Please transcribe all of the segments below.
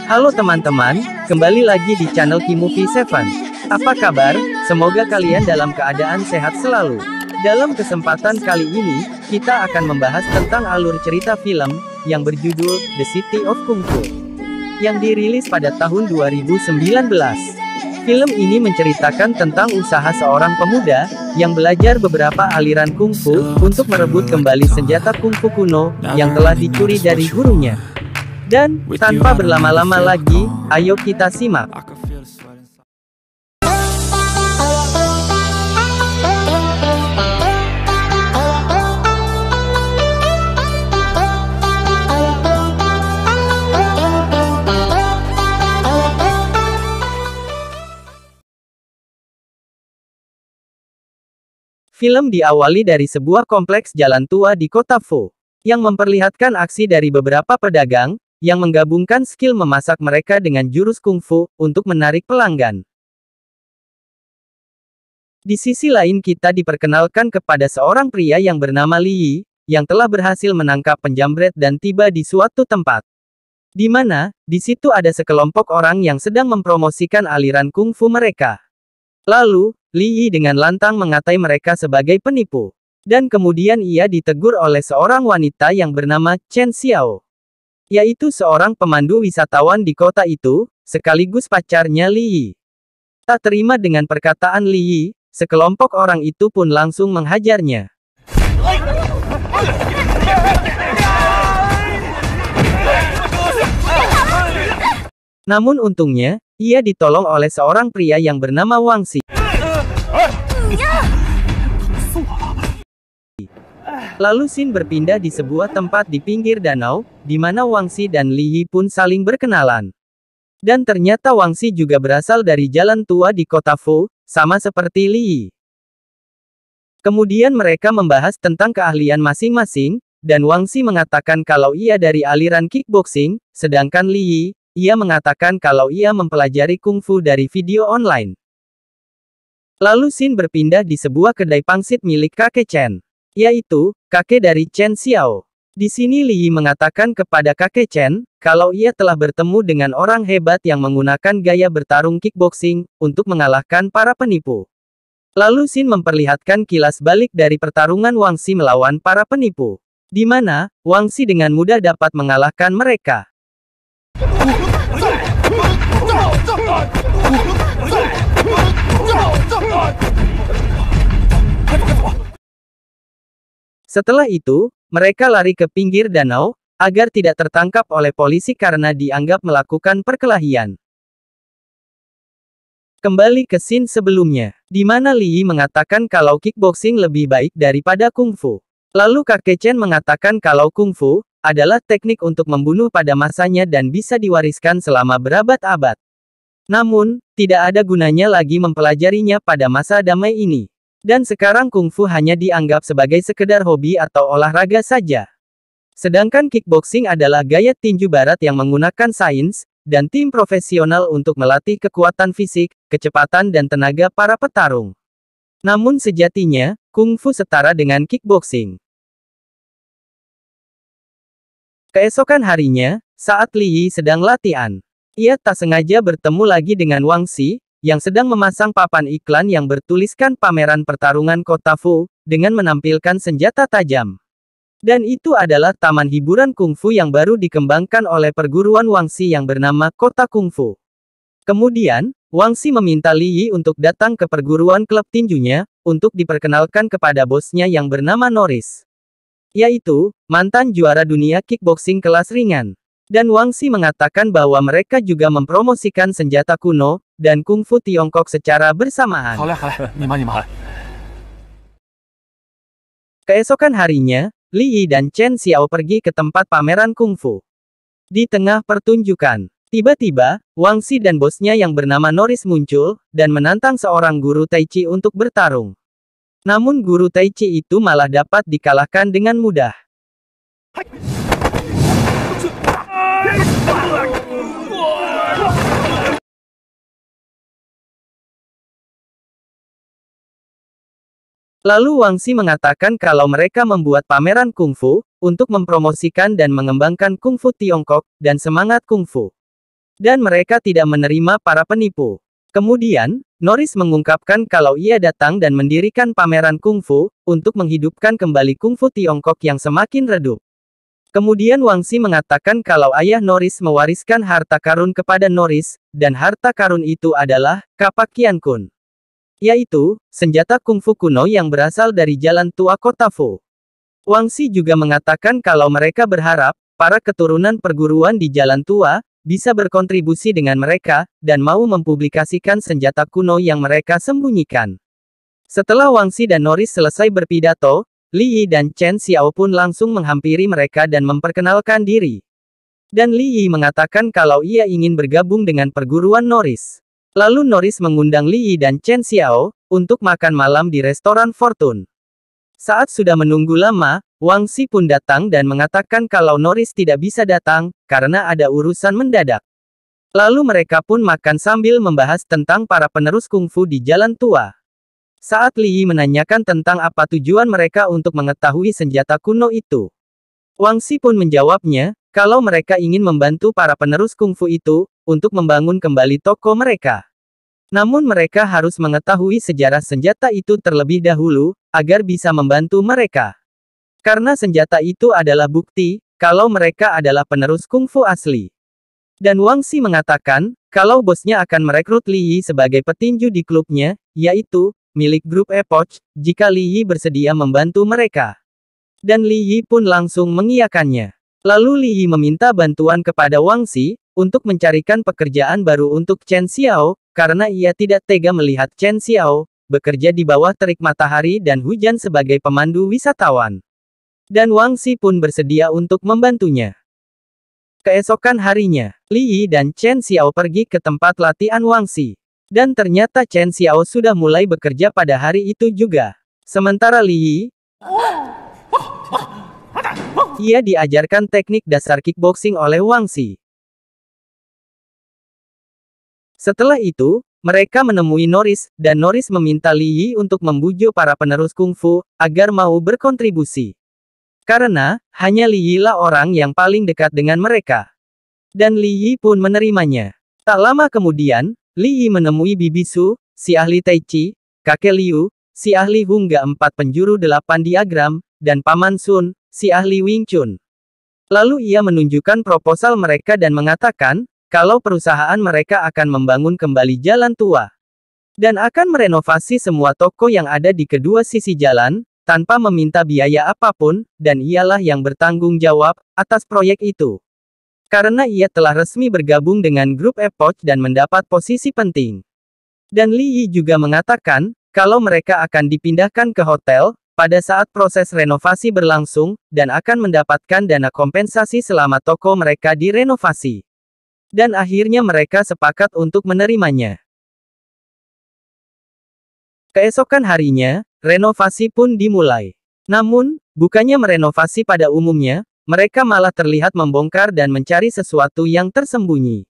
Halo teman-teman, kembali lagi di channel Kimovie 7. Apa kabar? Semoga kalian dalam keadaan sehat selalu. Dalam kesempatan kali ini, kita akan membahas tentang alur cerita film yang berjudul The City of Kung Fu, yang dirilis pada tahun 2019. Film ini menceritakan tentang usaha seorang pemuda yang belajar beberapa aliran kungfu untuk merebut kembali senjata kungfu kuno yang telah dicuri dari gurunya. Dan, tanpa berlama-lama lagi, ayo kita simak. Film diawali dari sebuah kompleks jalan tua di kota Fu, yang memperlihatkan aksi dari beberapa pedagang, yang menggabungkan skill memasak mereka dengan jurus kungfu, untuk menarik pelanggan. Di sisi lain kita diperkenalkan kepada seorang pria yang bernama Li Yi, yang telah berhasil menangkap penjamret dan tiba di suatu tempat. Di mana, di situ ada sekelompok orang yang sedang mempromosikan aliran kungfu mereka. Lalu, Li Yi dengan lantang mengatai mereka sebagai penipu. Dan kemudian ia ditegur oleh seorang wanita yang bernama Chen Xiao, yaitu seorang pemandu wisatawan di kota itu, sekaligus pacarnya Li Yi. Tak terima dengan perkataan Li Yi, sekelompok orang itu pun langsung menghajarnya. Namun untungnya, ia ditolong oleh seorang pria yang bernama Wang Xi. Lalu scene berpindah di sebuah tempat di pinggir danau, di mana Wang Xi dan Li Yi pun saling berkenalan. Dan ternyata Wang Xi juga berasal dari jalan tua di kota Fu, sama seperti Li Yi. Kemudian mereka membahas tentang keahlian masing-masing, dan Wang Xi mengatakan kalau ia dari aliran kickboxing, sedangkan Li Yi, ia mengatakan kalau ia mempelajari kungfu dari video online. Lalu scene berpindah di sebuah kedai pangsit milik kakek Chen, yaitu kakek dari Chen Xiao. Di sini Li Yi mengatakan kepada kakek Chen, kalau ia telah bertemu dengan orang hebat yang menggunakan gaya bertarung kickboxing, untuk mengalahkan para penipu. Lalu scene memperlihatkan kilas balik dari pertarungan Wang Xi melawan para penipu, di mana Wang Xi dengan mudah dapat mengalahkan mereka. Setelah itu, mereka lari ke pinggir danau, agar tidak tertangkap oleh polisi karena dianggap melakukan perkelahian. Kembali ke scene sebelumnya, di mana Li Yi mengatakan kalau kickboxing lebih baik daripada kungfu. Lalu kakek Chen mengatakan kalau kungfu adalah teknik untuk membunuh pada masanya dan bisa diwariskan selama berabad-abad. Namun, tidak ada gunanya lagi mempelajarinya pada masa damai ini. Dan sekarang kungfu hanya dianggap sebagai sekedar hobi atau olahraga saja. Sedangkan kickboxing adalah gaya tinju barat yang menggunakan sains, dan tim profesional untuk melatih kekuatan fisik, kecepatan dan tenaga para petarung. Namun sejatinya, kungfu setara dengan kickboxing. Keesokan harinya, saat Li Yi sedang latihan, ia tak sengaja bertemu lagi dengan Wang Xi, yang sedang memasang papan iklan yang bertuliskan pameran pertarungan kota Fu, dengan menampilkan senjata tajam. Dan itu adalah taman hiburan kungfu yang baru dikembangkan oleh perguruan Wang Xi yang bernama Kota Kungfu. Kemudian, Wang Xi meminta Li Yi untuk datang ke perguruan klub tinjunya, untuk diperkenalkan kepada bosnya yang bernama Norris, yaitu mantan juara dunia kickboxing kelas ringan. Dan Wang Xi mengatakan bahwa mereka juga mempromosikan senjata kuno, dan kungfu Tiongkok secara bersamaan. Keesokan harinya, Li Yi dan Chen Xiao pergi ke tempat pameran kungfu. Di tengah pertunjukan, tiba-tiba, Wang Xi dan bosnya yang bernama Norris muncul, dan menantang seorang guru Tai Chi untuk bertarung. Namun guru Tai Chi itu malah dapat dikalahkan dengan mudah. Lalu Wang Xi mengatakan kalau mereka membuat pameran kungfu, untuk mempromosikan dan mengembangkan kungfu Tiongkok, dan semangat kungfu. Dan mereka tidak menerima para penipu. Kemudian, Norris mengungkapkan kalau ia datang dan mendirikan pameran kungfu, untuk menghidupkan kembali kungfu Tiongkok yang semakin redup. Kemudian Wang Xi mengatakan kalau ayah Norris mewariskan harta karun kepada Norris, dan harta karun itu adalah kapak Qian Kun. Yaitu, senjata kungfu kuno yang berasal dari jalan tua kota Fu. Wang Xi juga mengatakan kalau mereka berharap, para keturunan perguruan di jalan tua, bisa berkontribusi dengan mereka, dan mau mempublikasikan senjata kuno yang mereka sembunyikan. Setelah Wang Xi dan Norris selesai berpidato, Li Yi dan Chen Xiao pun langsung menghampiri mereka dan memperkenalkan diri. Dan Li Yi mengatakan kalau ia ingin bergabung dengan perguruan Norris. Lalu Norris mengundang Li Yi dan Chen Xiao, untuk makan malam di restoran Fortune. Saat sudah menunggu lama, Wang Xi pun datang dan mengatakan kalau Norris tidak bisa datang, karena ada urusan mendadak. Lalu mereka pun makan sambil membahas tentang para penerus kungfu di jalan tua. Saat Li Yi menanyakan tentang apa tujuan mereka untuk mengetahui senjata kuno itu, Wang Xi pun menjawabnya, kalau mereka ingin membantu para penerus kungfu itu, untuk membangun kembali toko mereka. Namun mereka harus mengetahui sejarah senjata itu terlebih dahulu, agar bisa membantu mereka. Karena senjata itu adalah bukti, kalau mereka adalah penerus kungfu asli. Dan Wang Xi mengatakan, kalau bosnya akan merekrut Li Yi sebagai petinju di klubnya, yaitu, milik grup Epoch, jika Li Yi bersedia membantu mereka. Dan Li Yi pun langsung mengiyakannya. Lalu Li Yi meminta bantuan kepada Wang Xi, untuk mencarikan pekerjaan baru untuk Chen Xiao, karena ia tidak tega melihat Chen Xiao, bekerja di bawah terik matahari dan hujan sebagai pemandu wisatawan. Dan Wang Xi pun bersedia untuk membantunya. Keesokan harinya, Li Yi dan Chen Xiao pergi ke tempat latihan Wang Xi. Dan ternyata Chen Xiao sudah mulai bekerja pada hari itu juga. Sementara Li Yi, ia diajarkan teknik dasar kickboxing oleh Wang Xi. Setelah itu, mereka menemui Norris, dan Norris meminta Li Yi untuk membujuk para penerus kungfu, agar mau berkontribusi. Karena, hanya Li Yi lah orang yang paling dekat dengan mereka. Dan Li Yi pun menerimanya. Tak lama kemudian, Li Yi menemui Bibi Su, si ahli Tai Chi, kakek Liu, si ahli Hungga 4 penjuru 8 diagram, dan Paman Sun, si ahli Wing Chun. Lalu ia menunjukkan proposal mereka dan mengatakan, kalau perusahaan mereka akan membangun kembali jalan tua. Dan akan merenovasi semua toko yang ada di kedua sisi jalan, tanpa meminta biaya apapun, dan ialah yang bertanggung jawab, atas proyek itu. Karena ia telah resmi bergabung dengan grup Epoch dan mendapat posisi penting. Dan Li Yi juga mengatakan, kalau mereka akan dipindahkan ke hotel, pada saat proses renovasi berlangsung, dan akan mendapatkan dana kompensasi selama toko mereka direnovasi. Dan akhirnya mereka sepakat untuk menerimanya. Keesokan harinya, renovasi pun dimulai. Namun, bukannya merenovasi pada umumnya, mereka malah terlihat membongkar dan mencari sesuatu yang tersembunyi.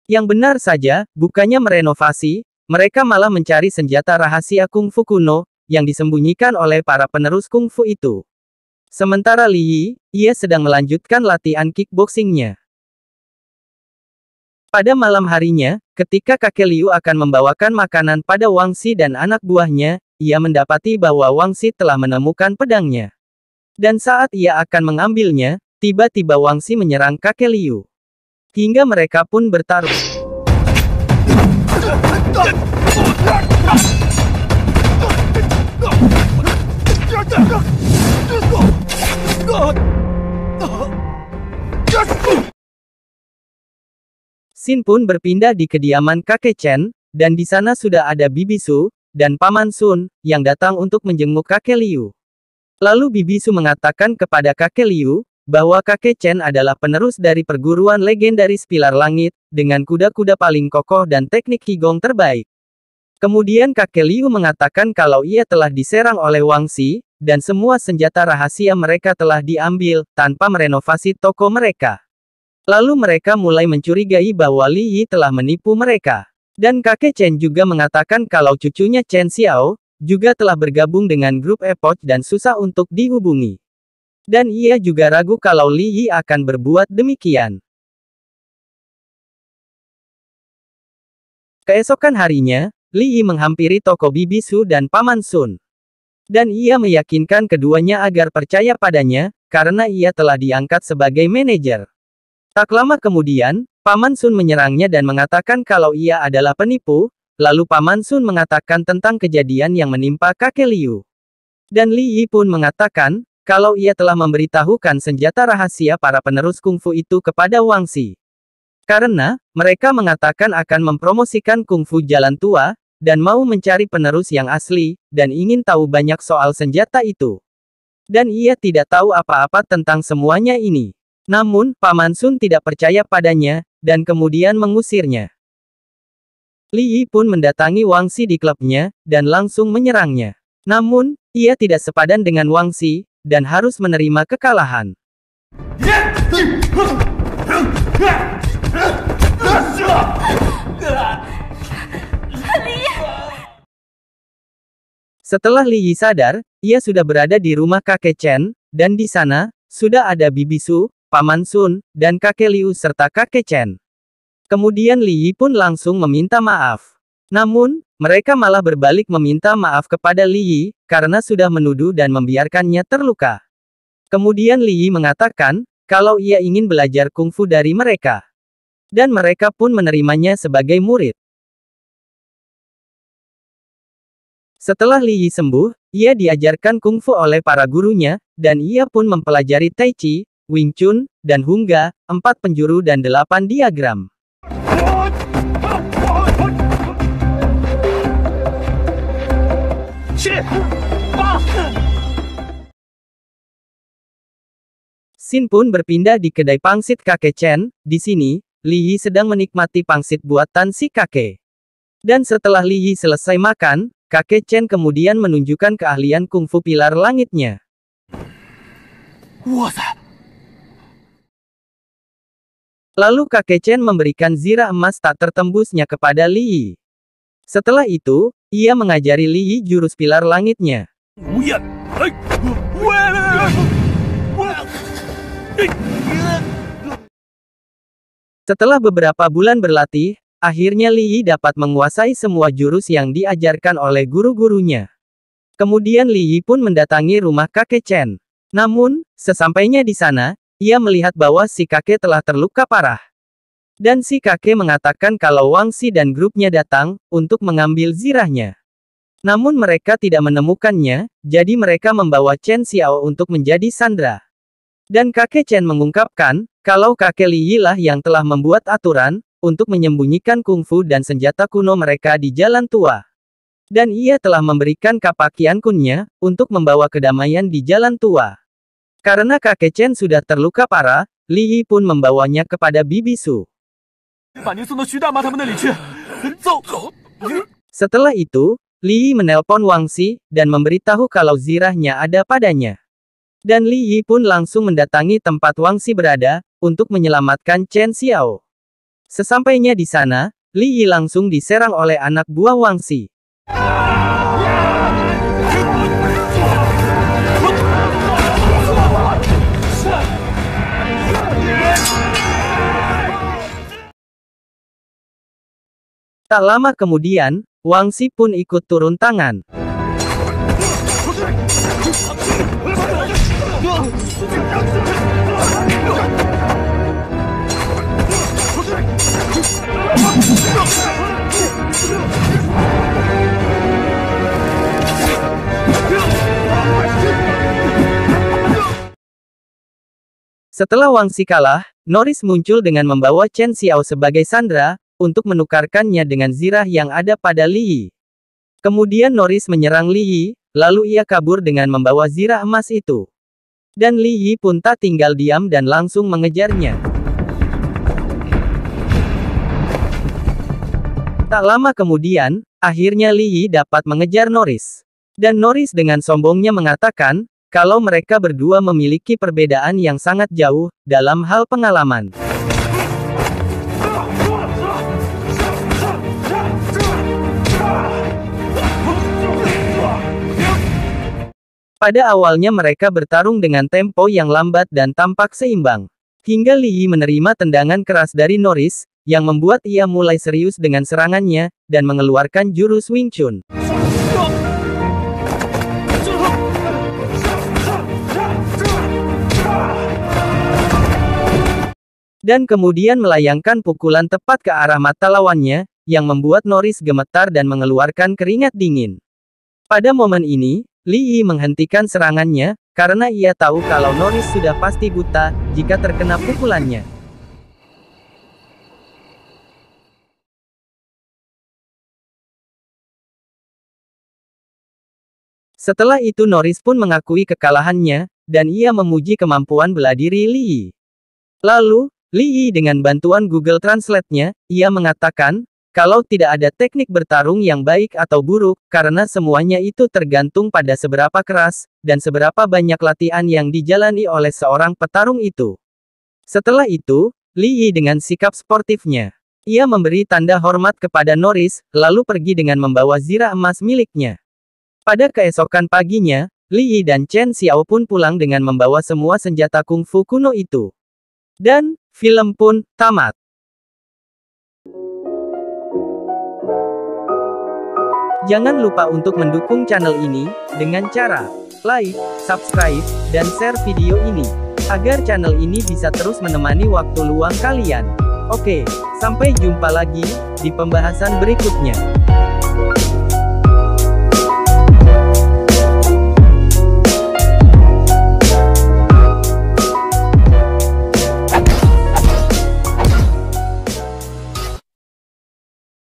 Yang benar saja, bukannya merenovasi, mereka malah mencari senjata rahasia kungfu kuno, yang disembunyikan oleh para penerus kungfu itu. Sementara Li Yi, ia sedang melanjutkan latihan kickboxingnya. Pada malam harinya, ketika kakek Liu akan membawakan makanan pada Wang Xi dan anak buahnya, ia mendapati bahwa Wang Xi telah menemukan pedangnya. Dan saat ia akan mengambilnya, tiba-tiba Wang Xi menyerang kakek Liu. Hingga mereka pun bertarung. Xin pun berpindah di kediaman kakek Chen, dan di sana sudah ada Bibi Su, dan Paman Sun, yang datang untuk menjenguk kakek Liu. Lalu Bibi Su mengatakan kepada kakek Liu, bahwa kakek Chen adalah penerus dari perguruan legendaris Pilar Langit, dengan kuda-kuda paling kokoh dan teknik Qigong terbaik. Kemudian kakek Liu mengatakan kalau ia telah diserang oleh Wang Xi, dan semua senjata rahasia mereka telah diambil, tanpa merenovasi toko mereka. Lalu mereka mulai mencurigai bahwa Li Yi telah menipu mereka. Dan kakek Chen juga mengatakan kalau cucunya Chen Xiao, juga telah bergabung dengan grup Epoch dan susah untuk dihubungi. Dan ia juga ragu kalau Li Yi akan berbuat demikian. Keesokan harinya, Li Yi menghampiri toko Bibi Su dan Paman Sun. Dan ia meyakinkan keduanya agar percaya padanya, karena ia telah diangkat sebagai manajer. Tak lama kemudian, Paman Sun menyerangnya dan mengatakan kalau ia adalah penipu, lalu Paman Sun mengatakan tentang kejadian yang menimpa kakek Liu. Dan Li Yi pun mengatakan, kalau ia telah memberitahukan senjata rahasia para penerus kungfu itu kepada Wang Xi. Karena, mereka mengatakan akan mempromosikan kungfu jalan tua, dan mau mencari penerus yang asli, dan ingin tahu banyak soal senjata itu. Dan ia tidak tahu apa-apa tentang semuanya ini. Namun, Paman Sun tidak percaya padanya, dan kemudian mengusirnya. Li Yi pun mendatangi Wang Xi di klubnya, dan langsung menyerangnya. Namun, ia tidak sepadan dengan Wang Xi, dan harus menerima kekalahan. Setelah Li Yi sadar, ia sudah berada di rumah kakek Chen, dan di sana, sudah ada Bibi Su, Paman Sun, dan kakek Liu serta kakek Chen. Kemudian Li Yi pun langsung meminta maaf. Namun, mereka malah berbalik meminta maaf kepada Li Yi, karena sudah menuduh dan membiarkannya terluka. Kemudian Li Yi mengatakan, kalau ia ingin belajar kungfu dari mereka. Dan mereka pun menerimanya sebagai murid. Setelah Li Yi sembuh, ia diajarkan kungfu oleh para gurunya, dan ia pun mempelajari Tai Chi, Wing Chun, dan Hungga, 4 penjuru dan 8 diagram. Xin pun berpindah di kedai pangsit kakek Chen. Di sini, Li Yi sedang menikmati pangsit buatan si kakek. Dan setelah Li Yi selesai makan, kakek Chen kemudian menunjukkan keahlian kungfu pilar langitnya. Lalu kakek Chen memberikan zirah emas tak tertembusnya kepada Li Yi. Setelah itu, ia mengajari Li Yi jurus pilar langitnya. Setelah beberapa bulan berlatih, akhirnya Li Yi dapat menguasai semua jurus yang diajarkan oleh guru-gurunya. Kemudian Li Yi pun mendatangi rumah kakek Chen. Namun, sesampainya di sana, ia melihat bahwa si kakek telah terluka parah. Dan si kakek mengatakan kalau Wang Xi dan grupnya datang, untuk mengambil zirahnya. Namun mereka tidak menemukannya, jadi mereka membawa Chen Xiao untuk menjadi sandera. Dan kakek Chen mengungkapkan, kalau kakek Li Yi lah yang telah membuat aturan, untuk menyembunyikan kungfu dan senjata kuno mereka di jalan tua. Dan ia telah memberikan kapak Qian Kunnya, untuk membawa kedamaian di jalan tua. Karena kakek Chen sudah terluka parah, Li Yi pun membawanya kepada Bibi Su. Setelah itu, Li Yi menelpon Wang Xi, dan memberitahu kalau zirahnya ada padanya. Dan Li Yi pun langsung mendatangi tempat Wang Xi berada, untuk menyelamatkan Chen Xiao. Sesampainya di sana, Li Yi langsung diserang oleh anak buah Wang Xi. Tak lama kemudian, Wang Xi pun ikut turun tangan. Setelah Wang Xi kalah, Norris muncul dengan membawa Chen Xiao sebagai sandera, untuk menukarkannya dengan zirah yang ada pada Li Yi. Kemudian Norris menyerang Li Yi, lalu ia kabur dengan membawa zirah emas itu. Dan Li Yi pun tak tinggal diam dan langsung mengejarnya. Tak lama kemudian, akhirnya Li Yi dapat mengejar Norris. Dan Norris dengan sombongnya mengatakan, kalau mereka berdua memiliki perbedaan yang sangat jauh, dalam hal pengalaman. Pada awalnya mereka bertarung dengan tempo yang lambat dan tampak seimbang. Hingga Li Yi menerima tendangan keras dari Norris, yang membuat ia mulai serius dengan serangannya, dan mengeluarkan jurus Wing Chun. Dan kemudian melayangkan pukulan tepat ke arah mata lawannya, yang membuat Norris gemetar dan mengeluarkan keringat dingin. Pada momen ini, Li Yi menghentikan serangannya, karena ia tahu kalau Norris sudah pasti buta, jika terkena pukulannya. Setelah itu Norris pun mengakui kekalahannya, dan ia memuji kemampuan bela diri Li Yi. Lalu, Li Yi dengan bantuan Google Translate-nya, ia mengatakan, kalau tidak ada teknik bertarung yang baik atau buruk, karena semuanya itu tergantung pada seberapa keras, dan seberapa banyak latihan yang dijalani oleh seorang petarung itu. Setelah itu, Li Yi dengan sikap sportifnya. Ia memberi tanda hormat kepada Norris, lalu pergi dengan membawa zirah emas miliknya. Pada keesokan paginya, Li Yi dan Chen Xiao pun pulang dengan membawa semua senjata kungfu kuno itu. Dan, film pun tamat. Jangan lupa untuk mendukung channel ini, dengan cara like, subscribe, dan share video ini, agar channel ini bisa terus menemani waktu luang kalian. Oke, sampai jumpa lagi, di pembahasan berikutnya.